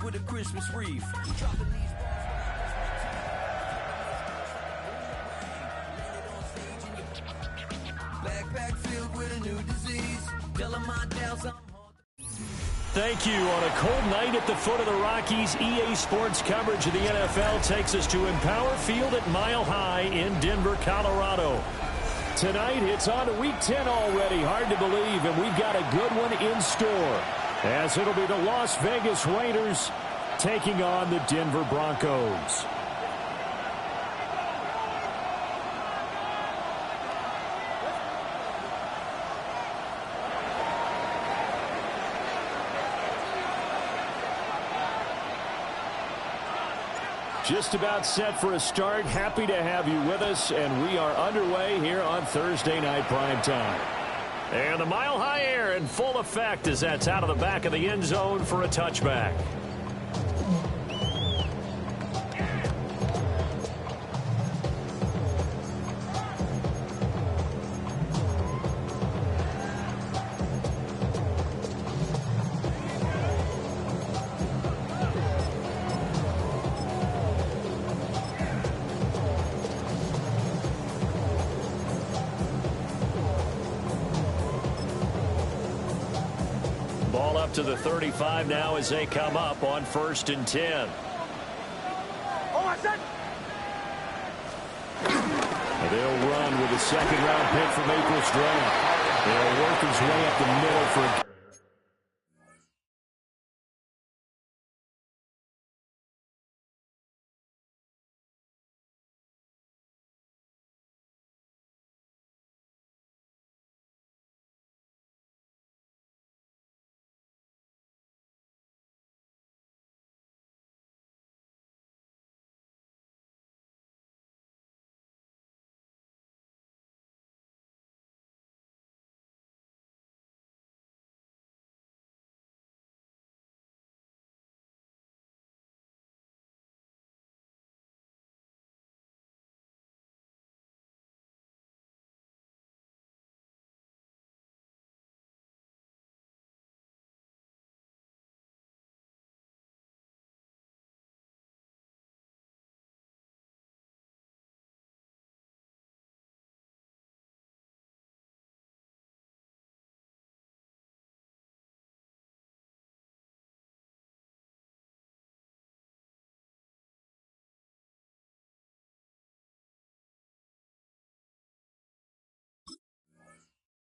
with a Christmas wreath. Dropping these backpack filled with a new disease. Telling my doubts I'm Thank you. On a cold night at the foot of the Rockies, EA Sports coverage of the NFL takes us to Empower Field at Mile High in Denver, Colorado. Tonight, it's on to Week 10 already. Hard to believe, and we've got a good one in store, as it'll be the Las Vegas Raiders taking on the Denver Broncos. Just about set for a start. Happy to have you with us, and we are underway here on Thursday Night Primetime. And the Mile High air in full effect as that's out of the back of the end zone for a touchback. Ball up to the 35 now as they come up on 1st and 10. They'll run with a second-round pick from April's draft. They'll work his way up the middle for a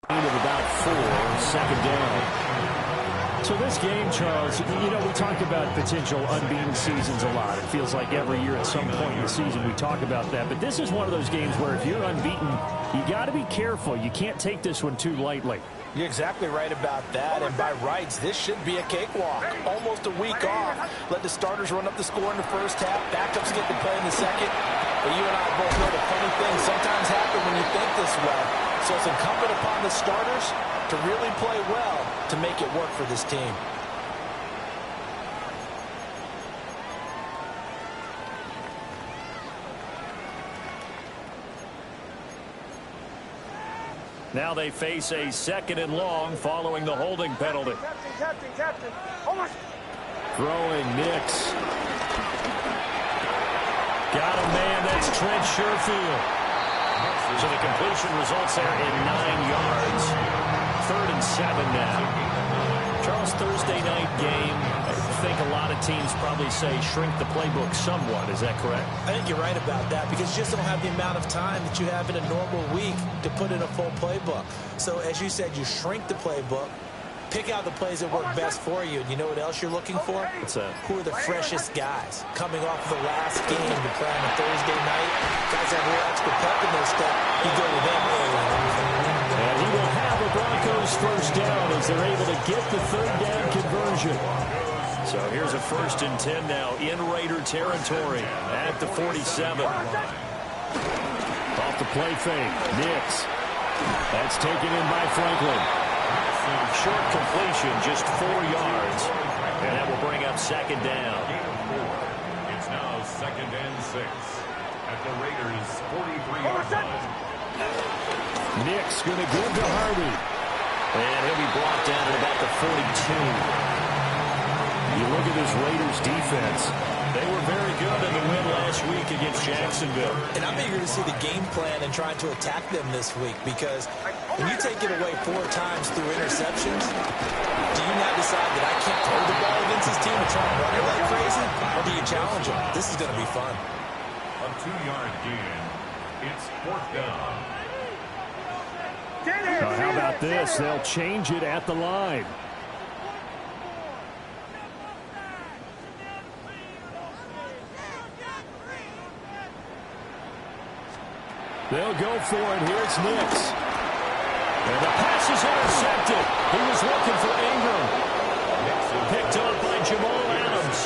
of about 4, second down. So this game, Charles, you know, we talk about potential unbeaten seasons a lot. It feels like every year at some point in the season we talk about that. But this is one of those games where if you're unbeaten, you got to be careful. You can't take this one too lightly. You're exactly right about that, and by rights, this should be a cakewalk. Almost a week off. Let the starters run up the score in the first half. Backups get to play in the second. But you and I both know the funny things sometimes happen when you think this way. So it's incumbent upon the starters to really play well to make it work for this team. Now they face a 2nd and long following the holding penalty. Captain. Throwing Nix. Got a man, that's Trent Sherfield. So the completion results there in 9 yards. 3rd and 7 now. Charles, Thursday night game. I think a lot of teams probably say shrink the playbook somewhat. Is that correct? I think you're right about that because you just don't have the amount of time that you have in a normal week to put in a full playbook. So as you said, you shrink the playbook. Pick out the plays that work best for you. And you know what else you're looking for? What's that? Who are the freshest guys coming off of the last game to play on a Thursday night? Guys that have real expert pep in their step. You go to them early. And he will have a Broncos first down as they're able to get the 3rd down conversion. So here's a 1st and 10 now in Raider territory at the 47. Off the play fake. Nix. That's taken in by Franklin. Short completion, just 4 yards. And that will bring up 2nd down. It's now 2nd and 6 at the Raiders' 43-yard line. Nix going to give to Harvey. And he'll be brought down at about the 42. You look at this Raiders defense. They were very good in the win last week against Jacksonville. And I'm eager to see the game plan and trying to attack them this week, because when you take it away 4 times through interceptions, do you now decide that I can't throw the ball against this team and try and run it like crazy? Or do you challenge them? This is going to be fun. A 2-yard gain. It's 4th down. How about this? They'll change it at the line. They'll go for it. Here's Nix. And the pass is intercepted. He was looking for Ingram. Picked up by Jamal Adams.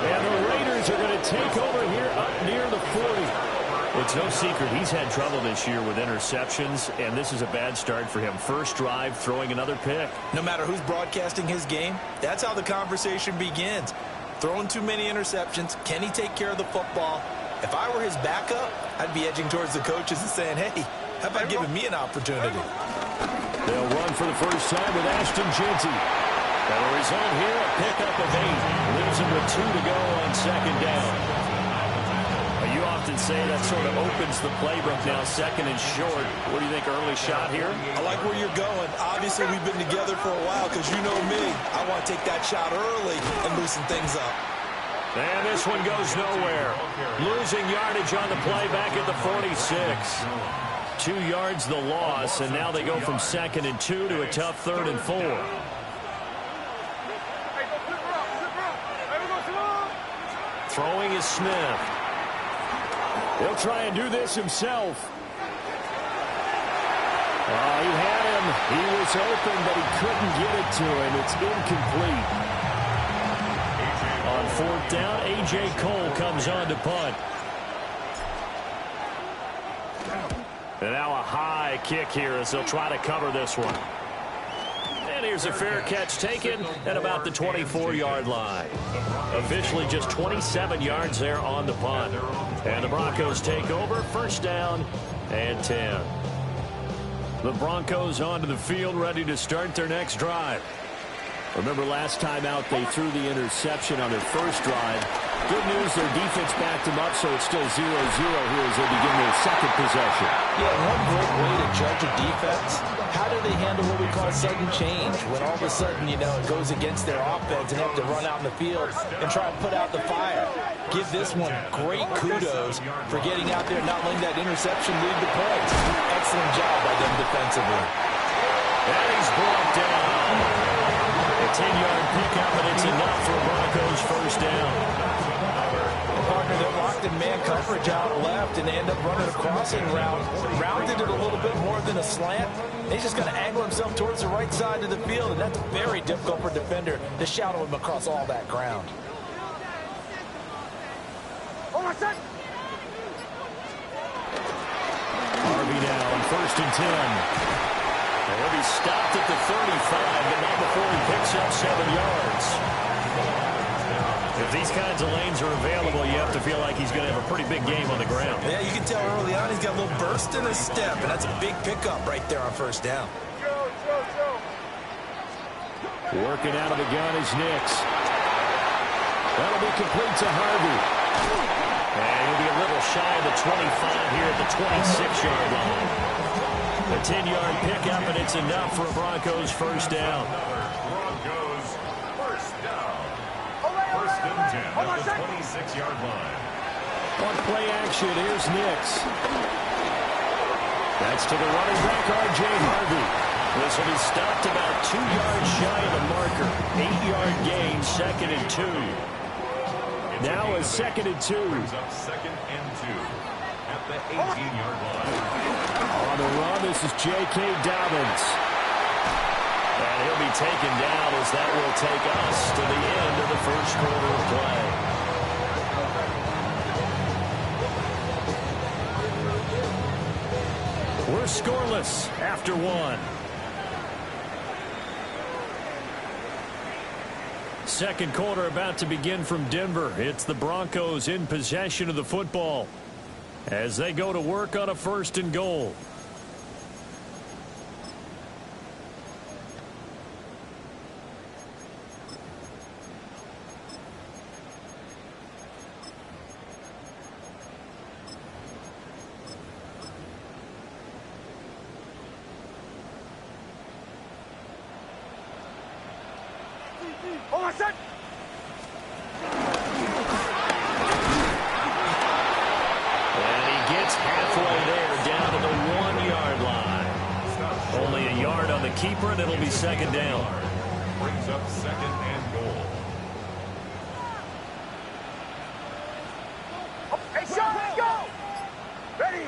And the Raiders are going to take over here up near the 40. It's no secret he's had trouble this year with interceptions, and this is a bad start for him. First drive, throwing another pick. No matter who's broadcasting his game, that's how the conversation begins. Throwing too many interceptions. Can he take care of the football? If I were his backup, I'd be edging towards the coaches and saying, hey, how about giving me an opportunity? They'll run for the first time with Ashton Jeanty. That'll result here, a pickup of 8. Leaves him with 2 to go on 2nd down. You often say that sort of opens the playbook now, 2nd and short. What do you think, early shot here? I like where you're going. Obviously, we've been together for a while because you know me. I want to take that shot early and loosen things up. And this one goes nowhere. Losing yardage on the play back at the 46. 2 yards the loss, and now they go from 2nd and 2 to a tough 3rd and 4. Throwing is Smith. He'll try and do this himself. Oh, he had him. He was open, but he couldn't get it to him. It's incomplete. On 4th down, A.J. Cole comes on to punt. And now a high kick here as they'll try to cover this one. And here's a fair catch taken at about the 24-yard line. Officially just 27 yards there on the punt. And the Broncos take over, 1st down and 10. The Broncos onto the field, ready to start their next drive. Remember last time out they threw the interception on their first drive. Good news, their defense backed them up, so it's still 0-0 here as they begin their 2nd possession. Yeah, one great way to judge a defense, how do they handle what we call sudden change? When all of a sudden, you know, it goes against their offense and they have to run out in the field and try and put out the fire. Give this one great kudos for getting out there and not letting that interception lead to points. Excellent job by them defensively. And he's brought down. A 10-yard pickup, and it's enough for Broncos 1st down. Partner, they're locked in man coverage out left, and they end up running a crossing route. Rounded it a little bit more than a slant. He's just got to angle himself towards the right side of the field, and that's very difficult for a defender to shadow him across all that ground. Harvey now on 1st and 10. And he'll be stopped at the 35, but not before he picks up 7 yards. If these kinds of lanes are available, you have to feel like he's going to have a pretty big game on the ground. Yeah, you can tell early on he's got a little burst in his step, and that's a big pickup right there on 1st down. Working out of the gun is Nix. That'll be complete to Harvey. And he'll be a little shy of the 25 here at the 26-yard line. A 10-yard pickup, and it's enough for a Broncos 1st down. Broncos 1st down. 1st and 10 at the 26-yard line. On play action, here's Nix. That's to the running back, R.J. Harvey. This will be stopped about 2 yards shy of the marker. 8-yard gain, 2nd and 2. Now a 2nd and 2. Brings up 2nd and 2 at the 18-yard line. On the run, this is J.K. Dobbins. And he'll be taken down as that will take us to the end of the 1st quarter of play. We're scoreless after 1. 2nd quarter about to begin from Denver. It's the Broncos in possession of the football as they go to work on a 1st and goal. And he gets halfway there, down to the 1-yard line. Only a yard on the keeper, and it'll be second down. Brings up second and goal. Hey, Sean, let's go! Ready?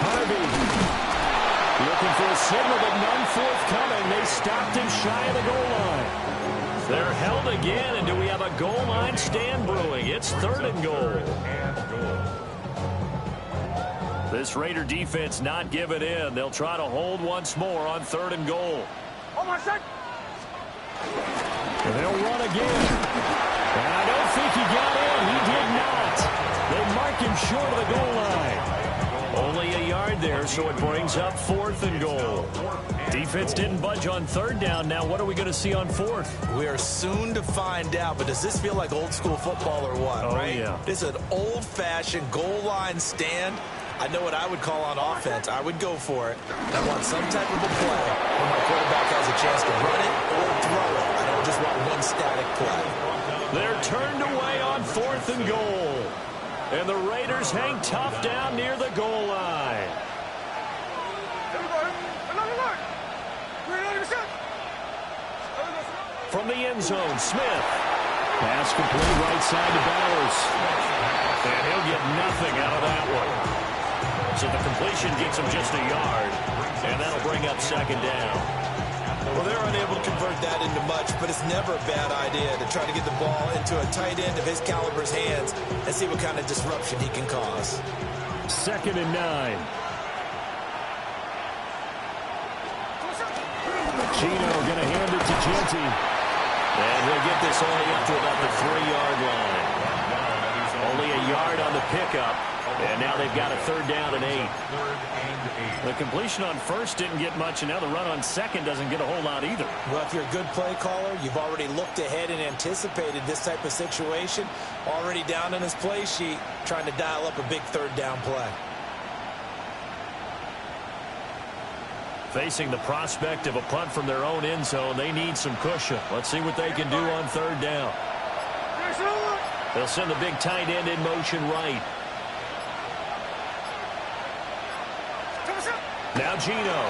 Harvey looking for a signal, but none forthcoming. They stopped him shy of the goal line. They're held again, and do we have a goal line stand brewing? It's third and goal. This Raider defense not giving in. They'll try to hold once more on third and goal. And they'll run again. And I don't think he got in. He did not. They mark him short of the goal line. Only a yard there, so it brings up fourth and goal. Defense didn't budge on third down. Now what are we going to see on fourth? We are soon to find out, but does this feel like old school football or what, right? Yeah. It's an old-fashioned goal line stand. I know what I would call on offense. I would go for it. I want some type of a play where my quarterback has a chance to run it or throw it. I don't just want one static play. They're turned away on fourth and goal. And the Raiders hang tough down near the goal line. From the end zone, Smith. Pass complete right side to Bowers. And he'll get nothing out of that one. So the completion gets him just a yard. And that'll bring up second down. Well, they're unable to convert that into much, but it's never a bad idea to try to get the ball into a tight end of his caliber's hands and see what kind of disruption he can cause. Second and 9. Gino going to hand it to Genty. And he'll get this only up to about the 3-yard line. Only a yard on the pickup. And now they've got a third down and 8. The completion on first didn't get much, and now the run on second doesn't get a whole lot either. Well, if you're a good play caller, you've already looked ahead and anticipated this type of situation. Already down in his play sheet, trying to dial up a big third down play. Facing the prospect of a punt from their own end zone, they need some cushion. Let's see what they can do on third down. They'll send the big tight end in motion right. Now Gino.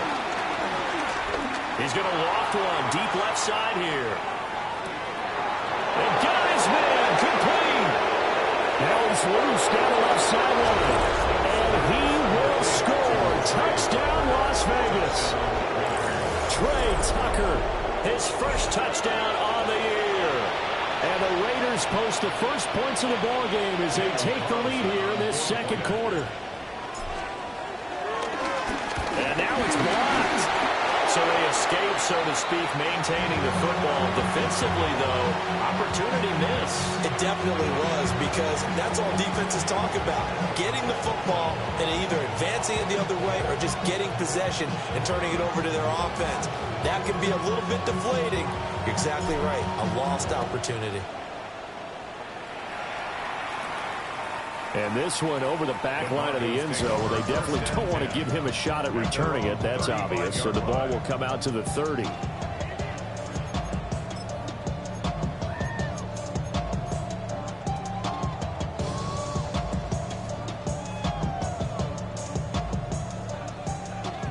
He's going to loft one deep left side here. And got his man complete. Now he's loose down the left sideline. And he will score. Touchdown, Las Vegas. Trey Tucker, his first touchdown on the year. And the Raiders post the first points of the ballgame as they take the lead here in this second quarter. And now it's blocked. So they escape, so to speak, maintaining the football. Defensively, though, opportunity missed. It definitely was, because that's all defenses talk about. Getting the football and either advancing it the other way or just getting possession and turning it over to their offense. That can be a little bit deflating. You're exactly right. A lost opportunity. And this one over the back line of the end zone. Well, they definitely don't want to give him a shot at returning it. That's obvious. So the ball will come out to the 30.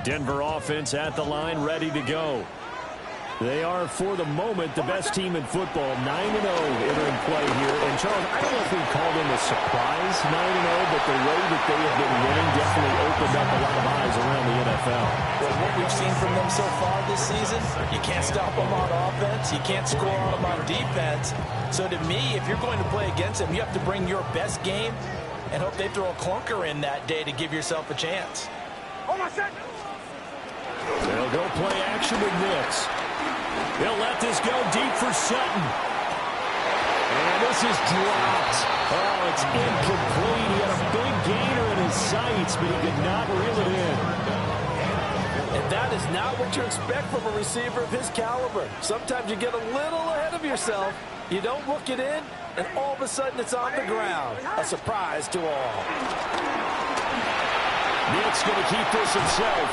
Denver offense at the line, ready to go. They are, for the moment, the best team in football, 9-0 entering play here. And, Charles, I don't know if we call them a surprise 9-0, but the way that they have been winning definitely opened up a lot of eyes around the NFL. Well, what we've seen from them so far this season, you can't stop them on offense. You can't score on them on defense. So, to me, if you're going to play against them, you have to bring your best game and hope they throw a clunker in that day to give yourself a chance. They'll go play action with Nix. They'll let this go deep for Sutton. And this is dropped. Oh, it's incomplete. He had a big gainer in his sights, but he could not reel it in. And that is not what you expect from a receiver of his caliber. Sometimes you get a little ahead of yourself. You don't look it in, and all of a sudden it's on the ground. A surprise to all. Nix going to keep this himself.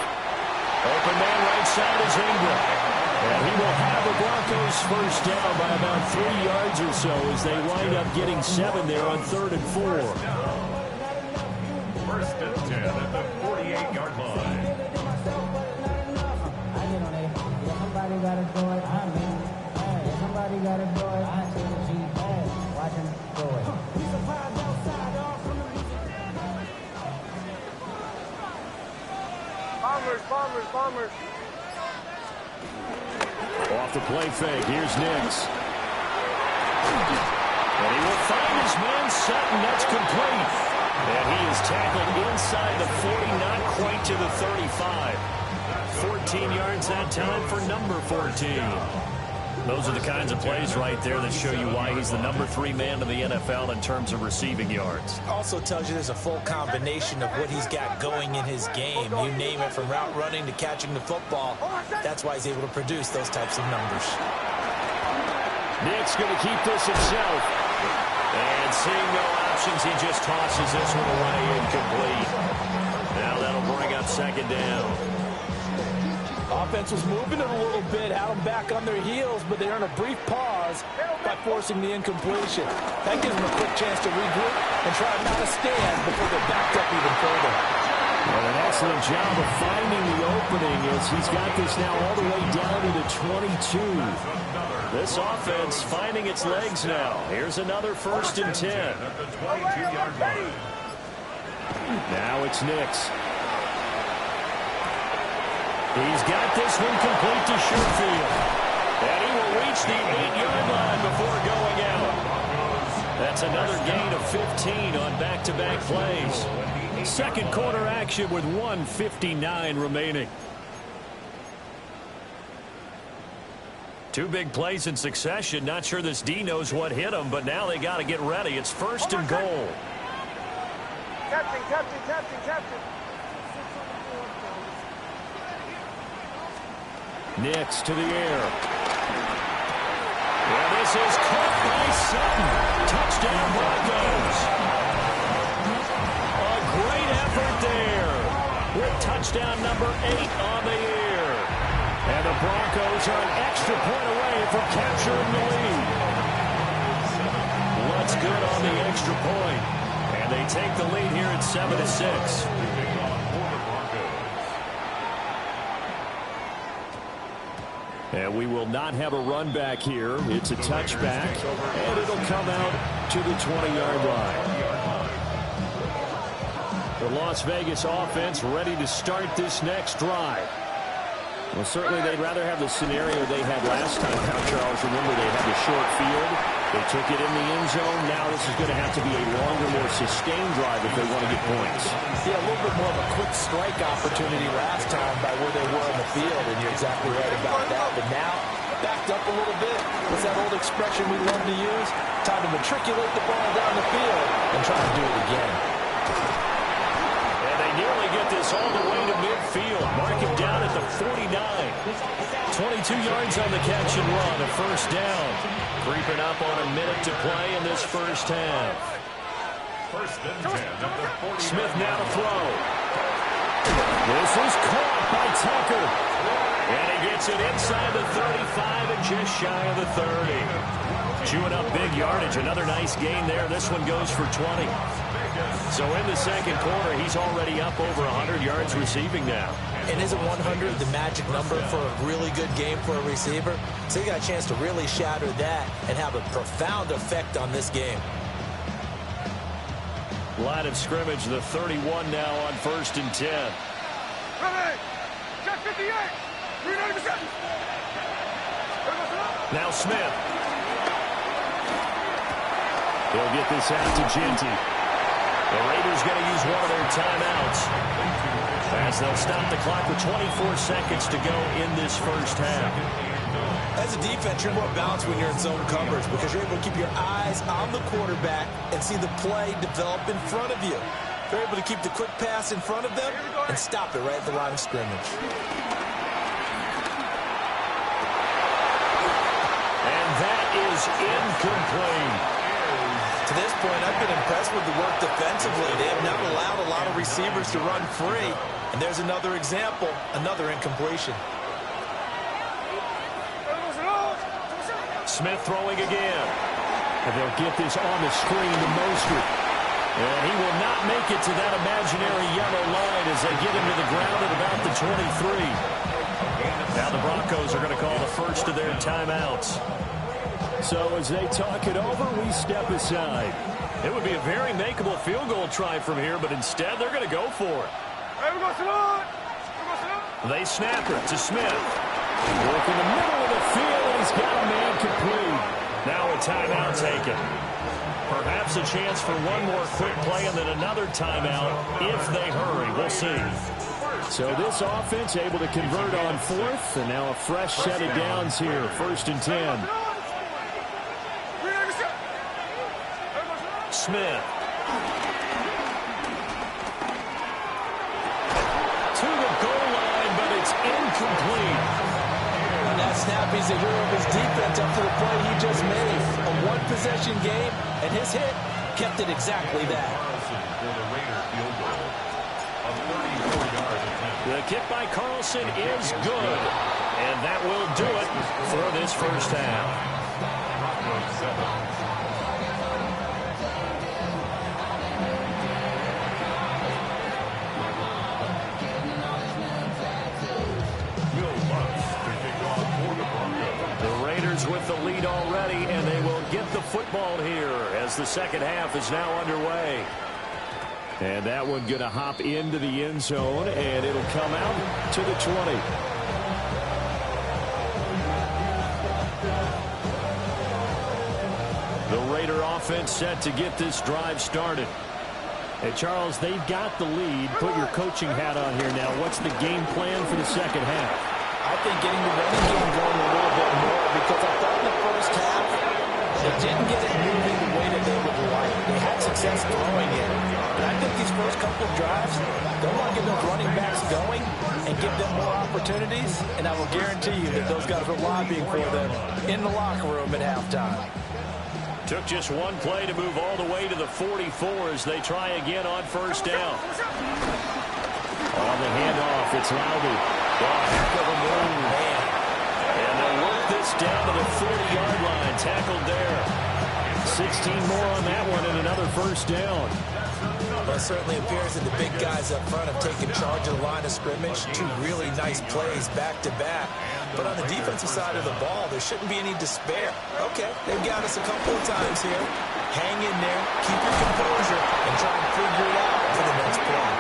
Open man right side is Ingram. And he will have the Broncos first down by about 3 yards or so as they wind up getting 7 there on 3rd and 4. First and 10 at the 48-yard line. Somebody got to do it. I mean, hey, somebody got to do it. I see the G. Hey, watch him do it. Bombers. Off the play fake, here's Nix. And he will find his man Sutton. That's complete. And he is tackled inside the 40, not quite to the 35. 14 yards that time for number 14. Those are the kinds of plays right there that show you why he's the number 3 man in the NFL in terms of receiving yards. Also tells you there's a full combination of what he's got going in his game. You name it, from route running to catching the football. That's why he's able to produce those types of numbers. Nick's going to keep this himself. And seeing no options, he just tosses this one away incomplete. Now that'll bring up 2nd down. Offense was moving it a little bit, had them back on their heels, but they earn a brief pause by forcing the incompletion. That gives them a quick chance to regroup and try not to stand before they're backed up even further. Well, an excellent job of finding the opening as he's got this now all the way down to the 22. This offense finding its legs now. Here's another 1st and 10. Now it's Nix. He's got this one complete to Sherfield. And he will reach the 8-yard line before going out. That's another gain of 15 on back-to-back plays. 2nd quarter action with 1:59 remaining. 2 big plays in succession. Not sure this D knows what hit him, but now they got to get ready. It's 1st and goal. Captain. Nix to the air. Well, this is caught by Sutton. Touchdown Broncos. A great effort there with touchdown number 8 on the year. And the Broncos are an extra point away from capturing the lead. What's good on the extra point? And they take the lead here at 7-6. And we will not have a run back here. It's a touchback, and it'll come out to the 20-yard line. The Las Vegas offense ready to start this next drive. Well, certainly they'd rather have the scenario they had last time out, Charles. Remember, they had the short field. They took it in the end zone. Now this is going to have to be a longer, more sustained drive if they want to get points. Yeah, a little bit more of a quick strike opportunity last time by where they were on the field, and you're exactly right about that. But now, backed up a little bit. What's that old expression we love to use? Time to matriculate the ball down the field and try to do it again. And they nearly get this all the way to midfield. Mark him down at the 49. 22 yards on the catch and run, a 1st down. Creeping up on a minute to play in this 1st half. 1st and 10 at the 40. Smith now to throw. This is caught by Tucker. And he gets it inside the 35 and just shy of the 30. Chewing up big yardage. Another nice gain there. This one goes for 20. So in the 2nd quarter, he's already up over 100 yards receiving now. And isn't 100 the magic number for a really good game for a receiver? So you got a chance to really shatter that and have a profound effect on this game. Line of scrimmage, the 31 now on 1st and 10. Ready. Check 58. 390%. Now Smith. He'll get this out to Genty. The Raiders going to use one of their timeouts as they'll stop the clock with 24 seconds to go in this 1st half. As a defense, you're more balanced when you're in zone coverage because you're able to keep your eyes on the quarterback and see the play develop in front of you. You're able to keep the quick pass in front of them and stop it right at the line of scrimmage. And that is incomplete. To this point, I've been impressed with the work defensively. They have not allowed a lot of receivers to run free. And there's another example, another incompletion. Smith throwing again. And they'll get this on the screen to Mostert. And he will not make it to that imaginary yellow line as they get him to the ground at about the 23. Now the Broncos are going to call the first of their timeouts. So as they talk it over, we step aside. It would be a very makeable field goal try from here, but instead they're going to go for it. They snap it to Smith. Work in the middle of the field, and he's got a man complete. Now a timeout taken. Perhaps a chance for one more quick play and then another timeout if they hurry. We'll see. So this offense able to convert on fourth, and now a fresh set of downs here. 1st and 10. Smith. To the goal line, but it's incomplete. On that snap, he's a hero of his defense up to the play he just made. A one-possession game, and his hit kept it exactly that. The kick by Carlson is good, and that will do it for this first half. With the lead already, and they will get the football here as the second half is now underway. And that one going to hop into the end zone, and it'll come out to the 20. The Raider offense set to get this drive started. Hey, Charles, they've got the lead. Put your coaching hat on here now. What's the game plan for the second half? I think getting the running game going a little bit more, because I thought in the first half they didn't get it moving the way that they would like. They had success throwing it. And I think these first couple of drives, they want to get those running backs going and give them more opportunities. And I will guarantee you that those guys are lobbying for them in the locker room at halftime. Took just one play to move all the way to the 44 as they try again on first down. On the handoff, it's Lowry. Heck of a move. And they'll work this down to the 40-yard line. Tackled there. 16 more on that one and another first down. Well, it certainly appears that the big guys up front have taken charge of the line of scrimmage. 2 really nice plays back-to-back. But on the defensive side of the ball, there shouldn't be any despair. Okay, they've got us a couple of times here. Hang in there, keep your composure, and try and figure it out for the next play.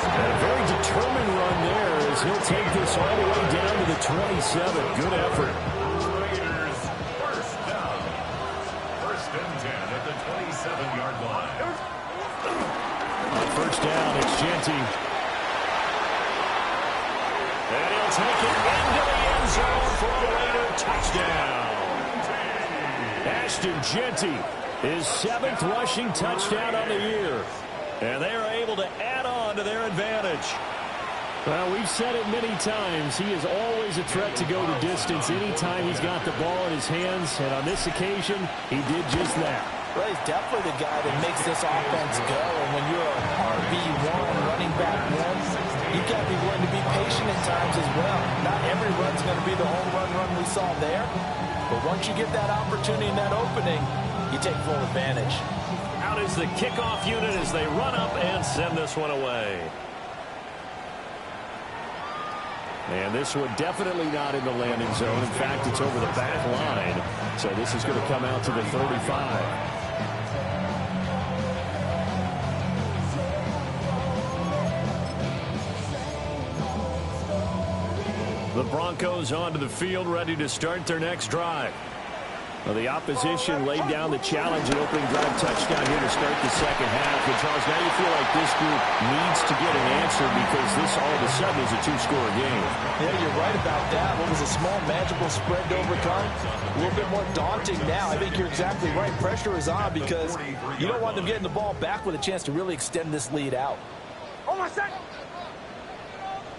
And a very determined run there as he'll take this all the way down to the 27. Good effort. Raiders first down. 1st and 10 at the 27-yard line. On first down, it's Genty. And he'll take it into the end zone for a Raider touchdown. Ashton Genty, his 7th rushing touchdown on the year. And they are able to add on to their advantage. Well, we've said it many times. He is always a threat to go the distance anytime he's got the ball in his hands. And on this occasion, he did just that. Well, he's definitely the guy that makes this offense go. And when you're a RB1, running back 1, you've got to be willing to be patient at times as well. Not every run's going to be the home run we saw there. But once you get that opportunity and that opening, you take full advantage. Out is the kickoff unit as they run up and send this one away. And this one definitely not in the landing zone. In fact, it's over the back line. So this is going to come out to the 35. The Broncos onto the field, ready to start their next drive. Well, the opposition laid down the challenge and opening drive touchdown here to start the second half. And Charles, now you feel like this group needs to get an answer because this all of a sudden is a 2-score game. Yeah, you're right about that. What was a small, manageable spread to overcome? A little bit more daunting now. I think you're exactly right. Pressure is on because you don't want them getting the ball back with a chance to really extend this lead out. Hold on a second.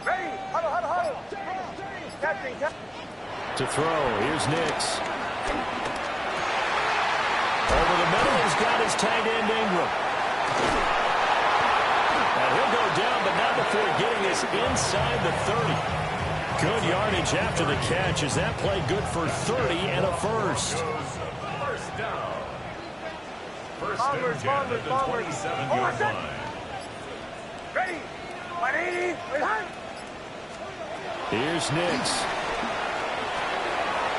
Ready. Huddle. Captain. To throw, here's Nix. Over the middle, he's got his tight end Ingram. And he'll go down, but not before getting us inside the 30. Good yardage after the catch. Is that play good for 30 and a first? First down. First and 10 at the 27-yard line. Ready. 180. Here's Nix.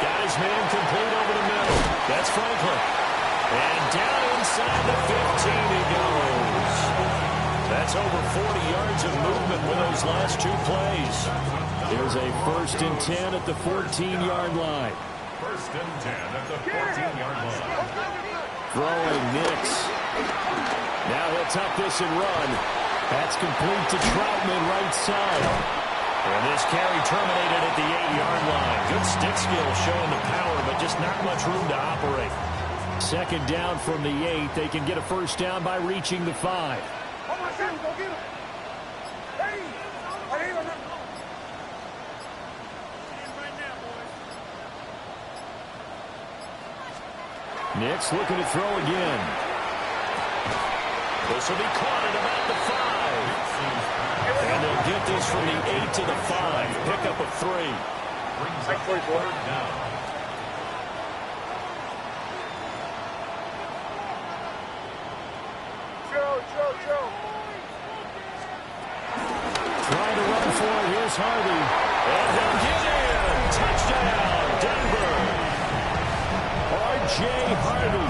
Got his man complete over the middle. That's Franklin. And down inside the 15 he goes. That's over 40 yards of movement with those last two plays. Here's a first and 10 at the 14-yard line. First and 10 at the 14-yard line. Throwing Nix. Now he'll tuck this and run. That's complete to Troutman right side. And this carry terminated at the 8-yard line. Good stick skill showing the power, but just not much room to operate. Second down from the 8. They can get a first down by reaching the 5. Nix looking to throw again. This will be caught at about the 5. And they'll get this from the 8 to the 5. Pick up a 3. Brings up third down. Trying to run for it. Here's Harvey. And he'll get in. Touchdown, Denver. R.J. Harvey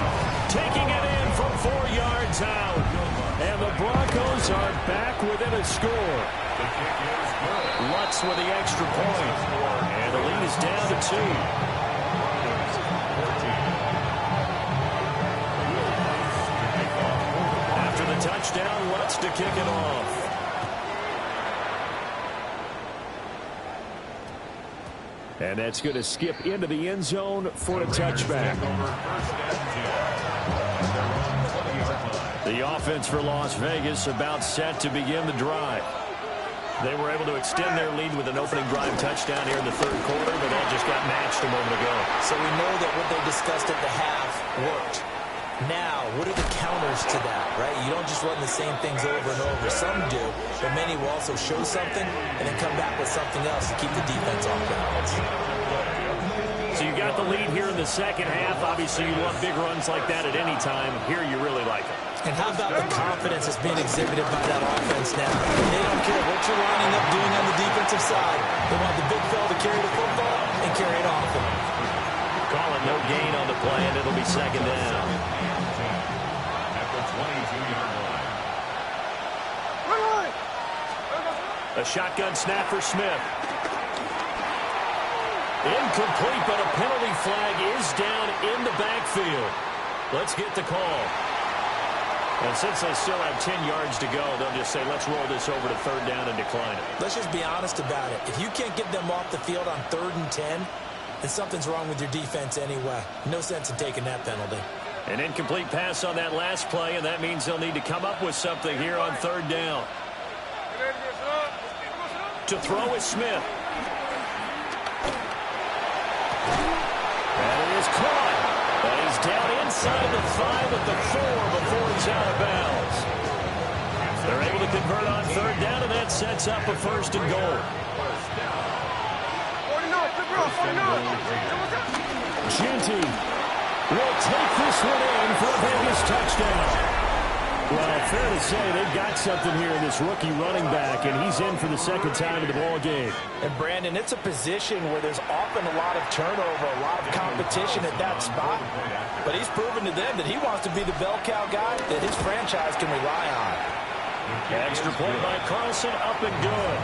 taking it in from 4 yards out. And the Broncos are back within a score. Lutz with the extra point. And the lead is down to 2. After the touchdown, Lutz to kick it off. And that's going to skip into the end zone for a touchback. The offense for Las Vegas about set to begin the drive. They were able to extend their lead with an opening drive touchdown here in the third quarter, but that just got matched a moment ago. So we know that what they discussed at the half worked. Now, what are the counters to that, right? You don't just run the same things over and over. Some do, but many will also show something and then come back with something else to keep the defense off balance. So you got the lead here in the second half. Obviously, you love big runs like that at any time. Here, you really like it. And how about the confidence that's being exhibited by that offense now? They don't care what you're lining up doing on the defensive side. They want the big fella to carry the football and carry it off them. Call it no gain on the play, and it'll be second down. At the 22-yard line. A shotgun snap for Smith. Incomplete, but a penalty flag is down in the backfield. Let's get the call. And since they still have 10 yards to go, they'll just say, let's roll this over to third down and decline it. Let's just be honest about it. If you can't get them off the field on 3rd and 10, then something's wrong with your defense anyway. No sense in taking that penalty. An incomplete pass on that last play, and that means they'll need to come up with something here on third down. To throw is Smith. And it is caught. And he's down inside the 5 at the 4 before he's out of bounds. They're able to convert on third down, and that sets up a first and goal. Genty will take this one in for a Vegas touchdown. Well, fair to say they've got something here in this rookie running back, and he's in for the second time in the ball game. And, Brandon, it's a position where there's often a lot of turnover, a lot of competition at that spot. But he's proven to them that he wants to be the bell cow guy that his franchise can rely on. Extra point by Carlson, up and good.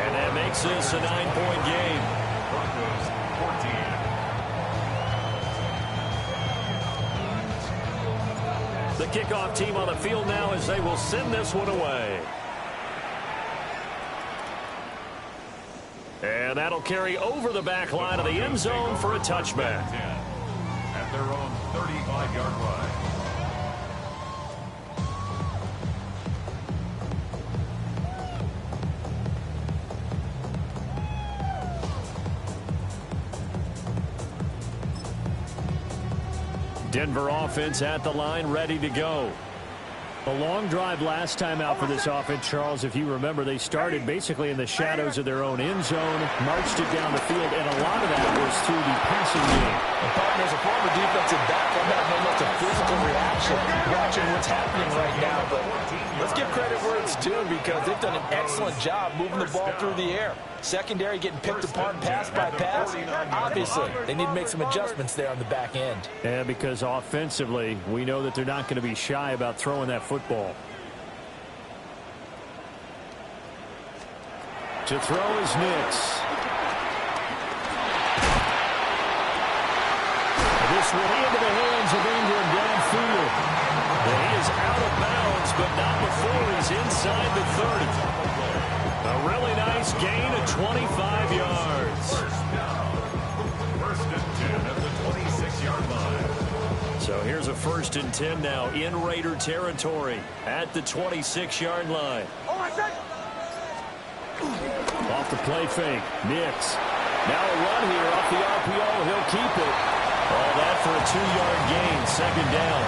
And that makes this a 9-point game. Broncos 14. The kickoff team on the field now as they will send this one away. And that'll carry over the back line of the end zone for a touchback. At their own 35-yard line. Denver offense at the line, ready to go. A long drive last time out for this offense, Charles. If you remember, they started basically in the shadows of their own end zone, marched it down the field, and a lot of that was through the passing game. There's a former defensive back. I'm having almost a physical reaction watching what's happening right now. But let's give credit where it's due because they've done an excellent job moving the ball through the air. Secondary getting picked apart pass by pass. Obviously, they need to make some adjustments there on the back end. Yeah, because offensively, we know that they're not going to be shy about throwing that football. To throw is Nix. This one into the hands of Ingram downfield. And he is out of bounds, but not before he's inside the 30. A really nice gain of 25 yards. First and 10 at the 26-yard line. So here's a 1st and 10 now in Raider territory at the 26-yard line. Off the play fake. Nix. Now a run here off the RPO. He'll keep it. All that for a 2-yard gain. 2nd down.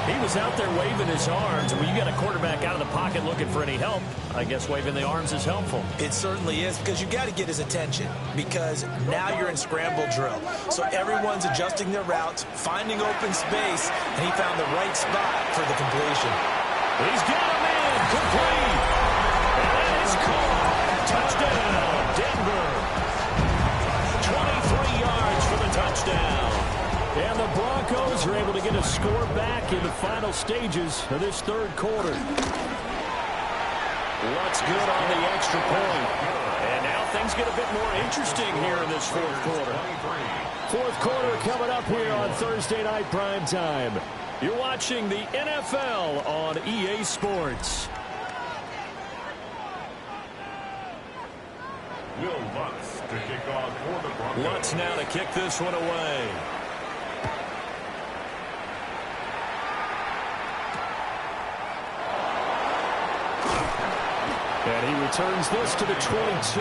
He was out there waving his arms. When you got a quarterback out of the pocket looking for any help, I guess waving the arms is helpful. It certainly is because you got to get his attention because now you're in scramble drill. So everyone's adjusting their routes, finding open space, and he found the right spot for the completion. He's got a man complete. And that is caught. Touchdown, Denver. 23 yards for the touchdown. And the Broncos are able to get a score back in the final stages of this 3rd quarter. What's good on the extra point? And now things get a bit more interesting here in this 4th quarter. 4th quarter coming up here on Thursday night primetime. You're watching the NFL on EA Sports. Will Lutz to kick off for the Broncos. Lutz now to kick this one away. And he returns this to the 22.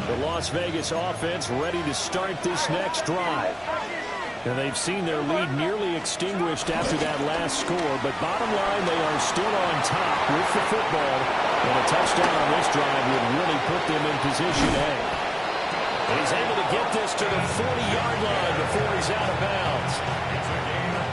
The Las Vegas offense ready to start this next drive. And they've seen their lead nearly extinguished after that last score. But bottom line, they are still on top with the football. And a touchdown on this drive would really put them in position A. And he's able to get this to the 40-yard line before he's out of bounds.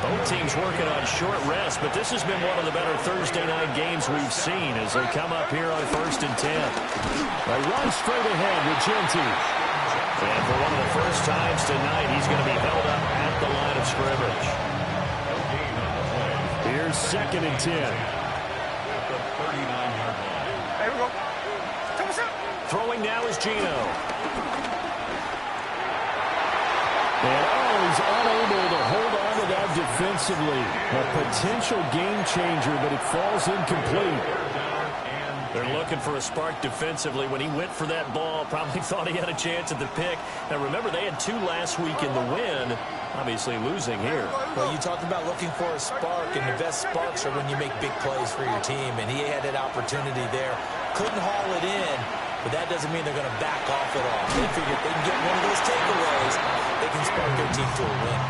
Both teams working on short rest, but this has been one of the better Thursday night games we've seen as they come up here on 1st and 10. They run straight ahead with Genty. And for one of the first times tonight, he's going to be held up at the line of scrimmage. Here's 2nd and 10. At the 39-yard line. There we go. Throwing now is Gino. And he's unable to hold on to that defensively. A potential game changer, but it falls incomplete. They're looking for a spark defensively. When he went for that ball, probably thought he had a chance at the pick. Now, remember, they had 2 last week in the win. Obviously losing here. Well, you talked about looking for a spark, and the best sparks are when you make big plays for your team, and he had that opportunity there. Couldn't haul it in, but that doesn't mean they're going to back off at all. They figure if they can get one of those takeaways, they can spark their team to a win.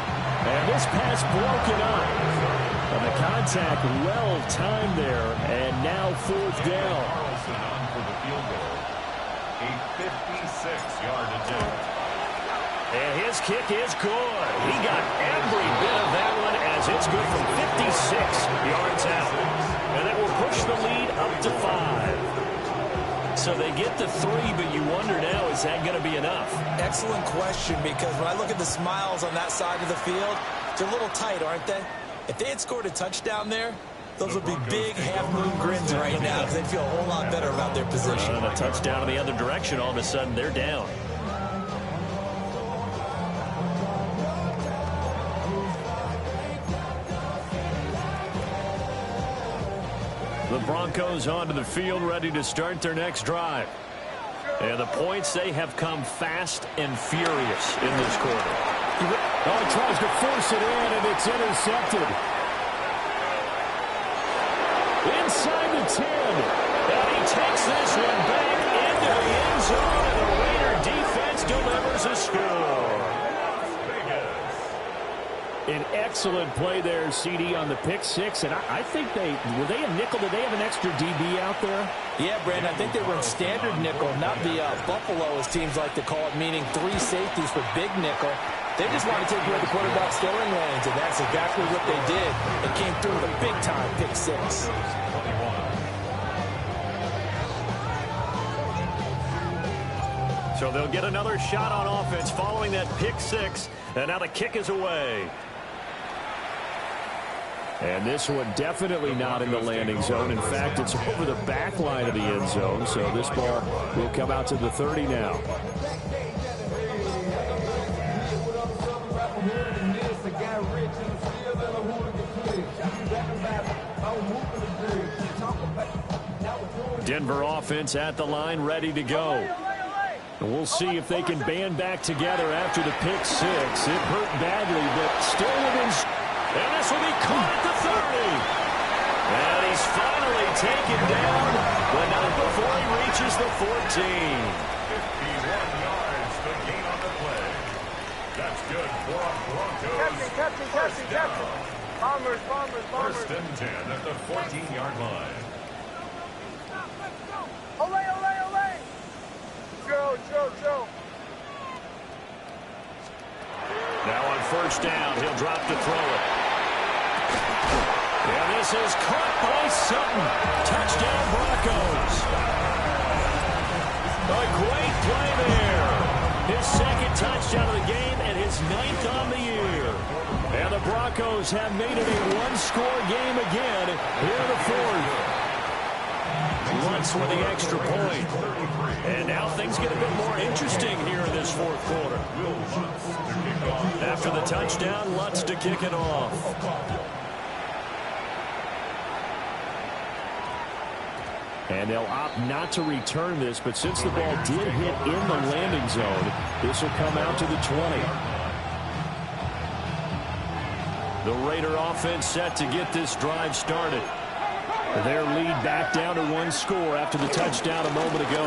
And this pass broken up. And the contact well timed there, and now 4th down. Carlson on for the field goal. A 56-yard attempt. And his kick is good. He got every bit of that one as it's good from 56 yards out. And that will push the lead up to 5. So they get the 3, but you wonder now, is that going to be enough? Excellent question, because when I look at the smiles on that side of the field, they're a little tight, aren't they? If they had scored a touchdown there, those would be big half-moon grins right now because they'd feel a whole lot better about their position. And a touchdown in the other direction, all of a sudden they're down. The Broncos onto the field, ready to start their next drive. And the points, they have come fast and furious in this quarter. Oh, he tries to force it in, and it's intercepted. Inside the 10. And he takes this one back into the end zone, and the Raider defense delivers a score. An excellent play there, CD, on the pick six. And I think were they a nickel? Did they have an extra DB out there? Yeah, Brandon, I think they were in standard nickel, not the Buffalo, as teams like to call it, meaning 3 safeties for big nickel. They just want to take away the quarterback's throwing lanes, and that's exactly what they did. It came through with a big-time pick six. So they'll get another shot on offense following that pick six, and now the kick is away. And this one definitely not in the landing zone. In fact, it's over the back line of the end zone, so this ball will come out to the 30 now. Denver offense at the line, ready to go. And we'll see if they can band back together after the pick six. It hurt badly, but still within. And this will be caught at the 30. And he's finally taken down, but not before he reaches the 14. 51 yards to gain on the play. That's good for a Broncos. Captain. Bombers. First and 10 at the 14-yard line. Ole. Joe. Now on first down, he'll drop to throw it. And this is caught by Sutton. Touchdown, Broncos. A great play there. His second touchdown of the game and his 9th on the year. And the Broncos have made it a one-score game again here in the 4th. Lutz with the extra point. And now things get a bit more interesting here in this 4th quarter. After the touchdown, Lutz to kick it off. And they'll opt not to return this, but since the ball did hit in the landing zone, this will come out to the 20. The Raider offense set to get this drive started. Their lead back down to 1 score after the touchdown a moment ago.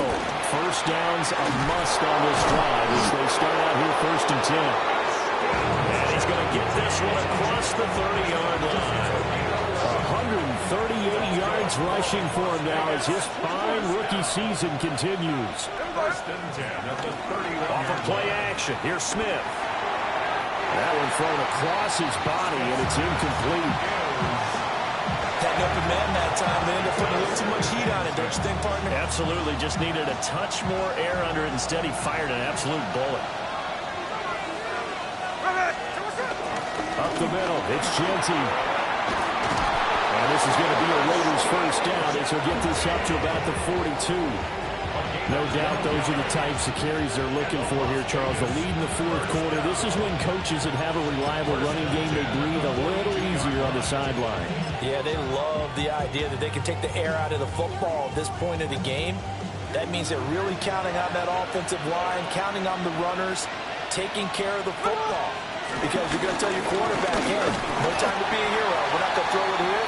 First down's a must on this drive as they start out here first and 10. And he's going to get this one across the 30-yard line. 138 yards rushing for him now as his fine rookie season continues. First and 10 at the 31. Off of play action. Here's Smith. That one thrown across his body, and it's incomplete. That open man that time, they ended up putting a little too much heat on it, don't you think, partner? Absolutely. Just needed a touch more air under it. Instead, he fired an absolute bullet. Up the middle, it's Genty. And this is going to be a Raiders first down as he'll get this up to about the 42. No doubt those are the types of carries they're looking for here, Charles. The lead in the 4th quarter. This is when coaches that have a reliable running game, they breathe a little easier on the sideline. Yeah, they love the idea that they can take the air out of the football at this point of the game. That means they're really counting on that offensive line, counting on the runners, taking care of the football. Because you're going to tell your quarterback, hey, no time to be a hero. We're not going to throw it here.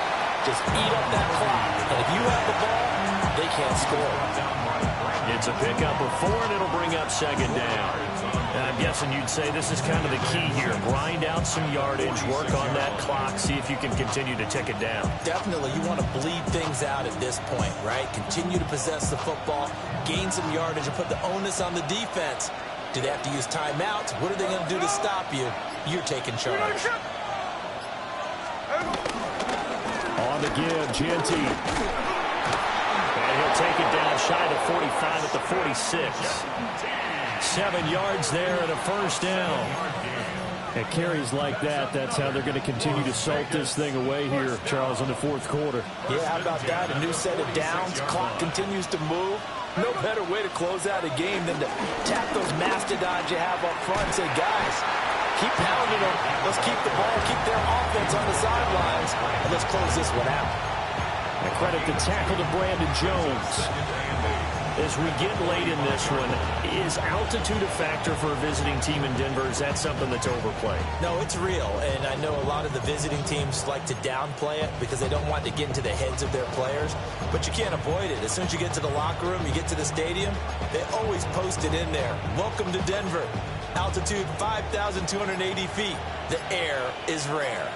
Just eat up that clock. And if you have the ball, they can't score. It's a pickup of 4, and it'll bring up second down. And I'm guessing you'd say this is kind of the key here. Grind out some yardage, work on that clock, see if you can continue to tick it down. Definitely. You want to bleed things out at this point, right? Continue to possess the football, gain some yardage, and put the onus on the defense. Do they have to use timeouts? What are they going to do to stop you? You're taking charge. On the give, Genty. And he'll take it down shy of 45 at the 46. 7 yards there and a first down. At carries like that, that's how they're going to continue to salt this thing away here, Charles, in the 4th quarter. Yeah, how about that? A new set of downs. Clock continues to move. No better way to close out a game than to tap those mastodons you have up front and say, guys, keep pounding them. Let's keep the ball, keep their offense on the sidelines, and let's close this one out. And credit the tackle to Brandon Jones. As we get late in this one, is altitude a factor for a visiting team in Denver? Is that something that's overplayed? No, it's real, and I know a lot of the visiting teams like to downplay it because they don't want to get into the heads of their players, but you can't avoid it. As soon as you get to the locker room, you get to the stadium, they always post it in there. Welcome to Denver. Altitude 5,280 feet. The air is rare.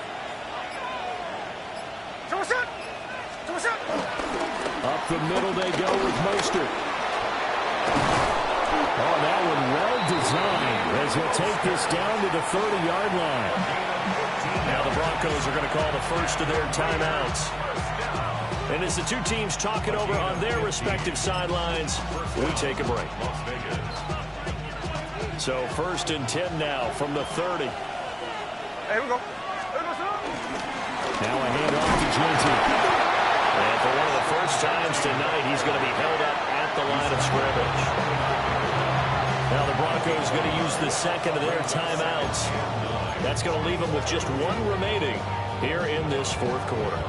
Up the middle they go with Mostert. Oh, that one well designed as he'll take this down to the 30-yard line. Now the Broncos are going to call the first of their timeouts. And as the two teams talk it over on their respective sidelines, we take a break. So 1st and 10 now from the 30. Here we go. Now a handoff to Genty. And for one of the first times tonight, he's going to be held up at the line of scrimmage. Now the Broncos going to use the second of their timeouts. That's going to leave them with just one remaining here in this fourth quarter.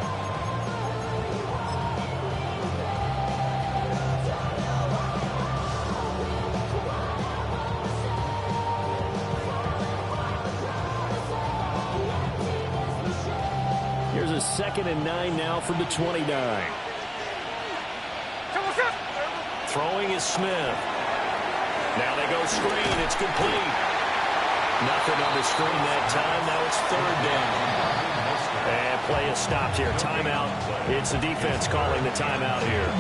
Here's a 2nd and 9 now from the 29. Throwing is Smith. Now they go screen. It's complete. Nothing on the screen that time. Now it's 3rd down. And play is stopped here. Timeout. It's the defense calling the timeout here.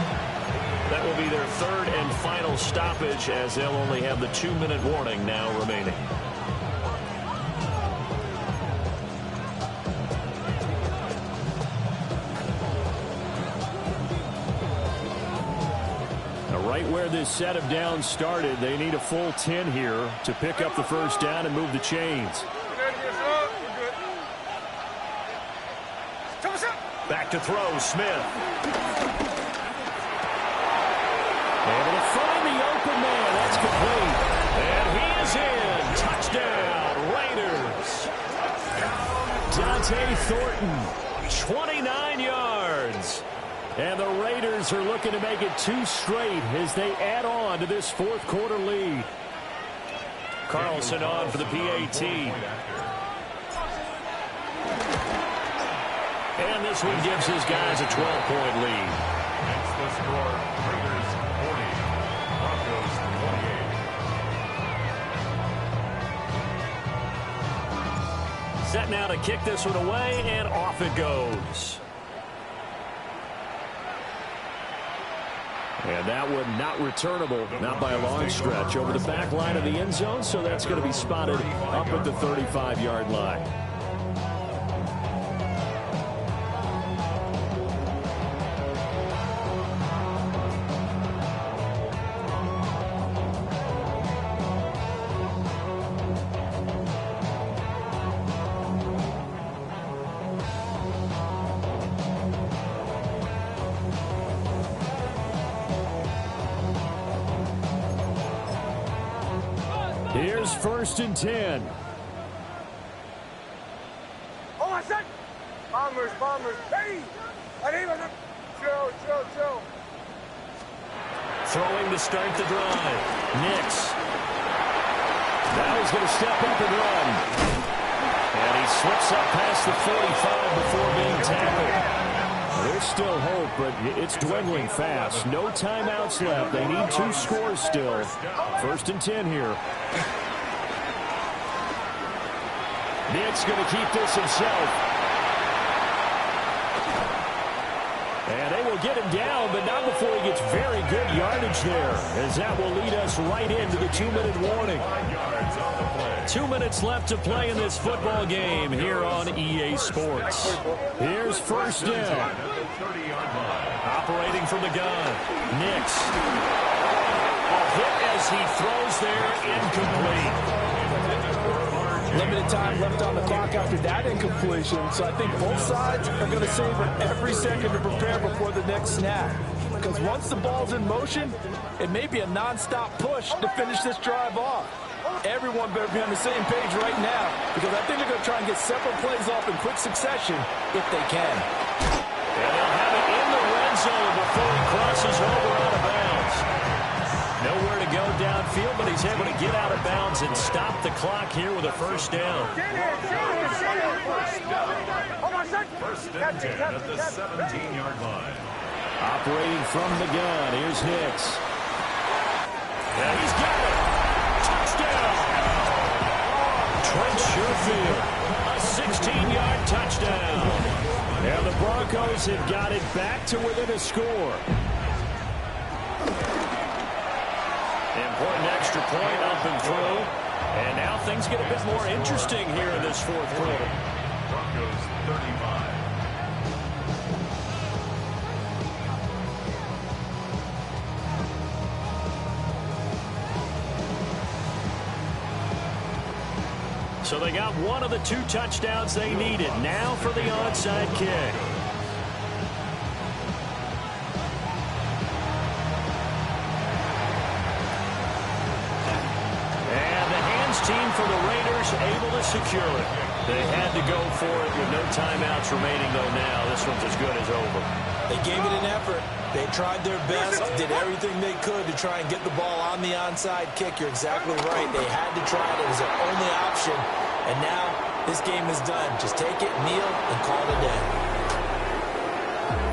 That will be their 3rd and final stoppage as they'll only have the 2-minute warning now remaining. Right where this set of downs started, they need a full 10 here to pick up the first down and move the chains. Back to throw, Smith. Able to find the open man. That's complete. And he is in. Touchdown, Raiders. Dante Thornton, 29 yards. And the Raiders are looking to make it 2 straight as they add on to this fourth quarter lead. Carlson on for the PAT. And this one gives his guys a 12-point lead. It's the score, Raiders 40, Broncos 28. Set now to kick this one away, and off it goes. And that one not returnable, not by a long stretch, over the back line of the end zone, so that's going to be spotted up at the 35-yard line. Here's 1st and 10. Oh, I said, bombers. Hey, chill. Throwing to start the drive. Nix. Now he's going to step up and run. And he slips up past the 45 before being tackled. There's still hope, but it's dwindling fast. No timeouts left. They need 2 scores still. 1st and 10 here. Nick's going to keep this himself. And they will get him down, but not before he gets very good yardage there, as that will lead us right into the 2-minute warning. 2 minutes left to play in this football game here on EA Sports. Here's 1st down. Operating from the gun. Nix. A hit as he throws there, incomplete. Limited time left on the clock after that incompletion, so I think both sides are going to savor every second to prepare before the next snap. Because once the ball's in motion, it may be a non-stop push to finish this drive off. Everyone better be on the same page right now, because I think they're going to try and get several plays off in quick succession if they can. And they'll have it in the red zone before he crosses over out of bounds. Nowhere to go downfield, but he's able to get out of bounds and stop the clock here with a first down. First and 10 at the 17-yard line. Operating from the gun, here's Nix. And he's got it. Touchdown. Trent Sherfield, a 16-yard touchdown. And the Broncos have got it back to within a score. Important extra point up and through. And now things get a bit more interesting here in this fourth quarter. Broncos 35. So they got one of the 2 touchdowns they needed. Now for the onside kick. And the hands team for the Raiders able to secure it. They had to go for it with no timeouts remaining, though now. This one's as good as over. They gave it an effort. They tried their best, did everything they could to try and get the ball on the onside kick. You're exactly right. They had to try it. It was their only option. And now this game is done. Just take it, kneel, and call it a day.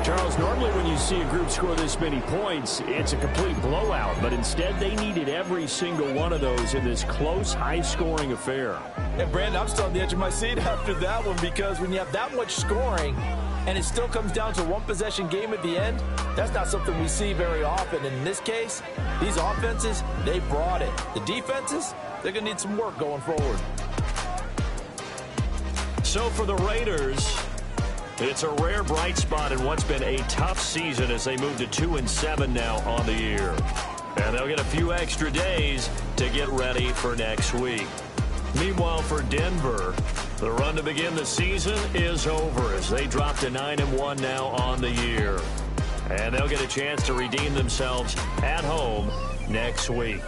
Charles, normally when you see a group score this many points, it's a complete blowout. But instead, they needed every single one of those in this close, high-scoring affair. And, Brandon, I'm still on the edge of my seat after that one because when you have that much scoring and it still comes down to a one-possession game at the end, that's not something we see very often. And in this case, these offenses, they brought it. The defenses, they're going to need some work going forward. So for the Raiders, it's a rare bright spot in what's been a tough season as they move to 2-7 now on the year. And they'll get a few extra days to get ready for next week. Meanwhile, for Denver, the run to begin the season is over as they drop to 9-1 now on the year. And they'll get a chance to redeem themselves at home next week.